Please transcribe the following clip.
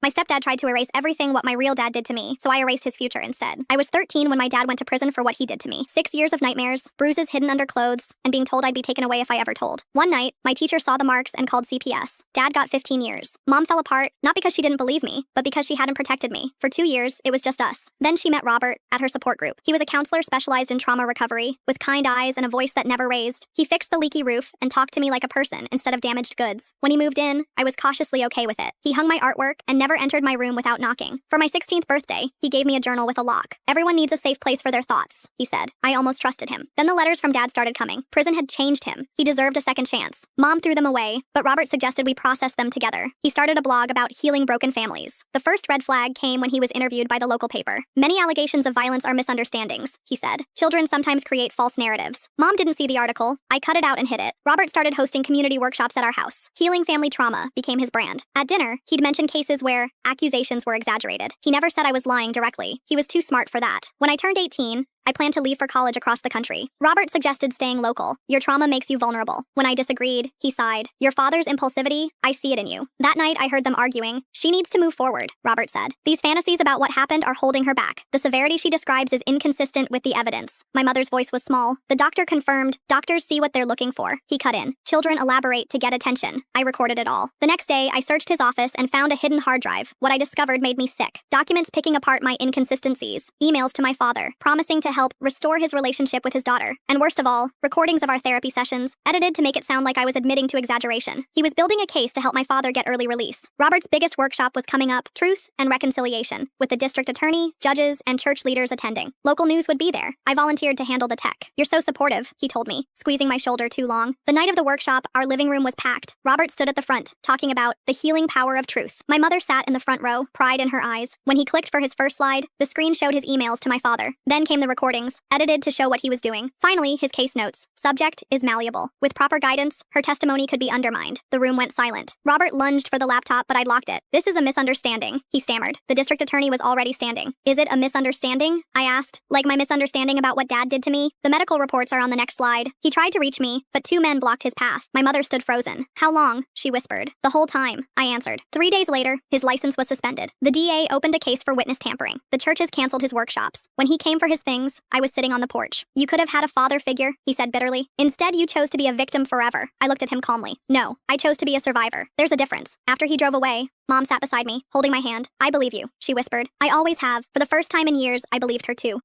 My stepdad tried to erase everything what my real dad did to me, so I erased his future instead. I was 13 when my dad went to prison for what he did to me. 6 years of nightmares, bruises hidden under clothes, and being told I'd be taken away if I ever told. One night, my teacher saw the marks and called CPS. Dad got 15 years. Mom fell apart, not because she didn't believe me, but because she hadn't protected me. For 2 years, it was just us. Then she met Robert at her support group. He was a counselor specialized in trauma recovery, with kind eyes and a voice that never raised. He fixed the leaky roof and talked to me like a person instead of damaged goods. When he moved in, I was cautiously okay with it. He hung my artwork and never entered my room without knocking. For my 16th birthday, he gave me a journal with a lock. Everyone needs a safe place for their thoughts, he said. I almost trusted him. Then the letters from Dad started coming. Prison had changed him. He deserved a second chance. Mom threw them away, but Robert suggested we process them together. He started a blog about healing broken families. The first red flag came when he was interviewed by the local paper. Many allegations of violence are misunderstandings, he said. Children sometimes create false narratives. Mom didn't see the article. I cut it out and hid it. Robert started hosting community workshops at our house. Healing family trauma became his brand. At dinner, he'd mention cases where accusations were exaggerated. He never said I was lying directly. He was too smart for that. When I turned 18, I planned to leave for college across the country. Robert suggested staying local. Your trauma makes you vulnerable. When I disagreed, he sighed. Your father's impulsivity, I see it in you. That night, I heard them arguing. She needs to move forward, Robert said. These fantasies about what happened are holding her back. The severity she describes is inconsistent with the evidence. My mother's voice was small. The doctor confirmed. Doctors see what they're looking for. He cut in. Children elaborate to get attention. I recorded it all. The next day, I searched his office and found a hidden hard drive. What I discovered made me sick. Documents picking apart my inconsistencies. Emails to my father, promising to help restore his relationship with his daughter. And worst of all, recordings of our therapy sessions, edited to make it sound like I was admitting to exaggeration. He was building a case to help my father get early release. Robert's biggest workshop was coming up, Truth and Reconciliation, with the district attorney, judges, and church leaders attending. Local news would be there. I volunteered to handle the tech. You're so supportive, he told me, squeezing my shoulder too long. The night of the workshop, our living room was packed. Robert stood at the front, talking about the healing power of truth. My mother sat in the front row, pride in her eyes. When he clicked for his first slide, the screen showed his emails to my father. Then came the recordings, edited to show what he was doing. Finally, his case notes. Subject is malleable. With proper guidance, her testimony could be undermined. The room went silent. Robert lunged for the laptop, but I'd locked it. This is a misunderstanding, he stammered. The district attorney was already standing. Is it a misunderstanding? I asked. Like my misunderstanding about what Dad did to me? The medical reports are on the next slide. He tried to reach me, but 2 men blocked his path. My mother stood frozen. How long? She whispered. The whole time, I answered. 3 days later, his license was suspended. The DA opened a case for witness tampering. The churches canceled his workshops. When he came for his things, I was sitting on the porch. You could have had a father figure, he said bitterly. Instead, you chose to be a victim forever. I looked at him calmly. No, I chose to be a survivor. There's a difference. After he drove away, Mom sat beside me, holding my hand. I believe you, she whispered. I always have. For the first time in years, I believed her too.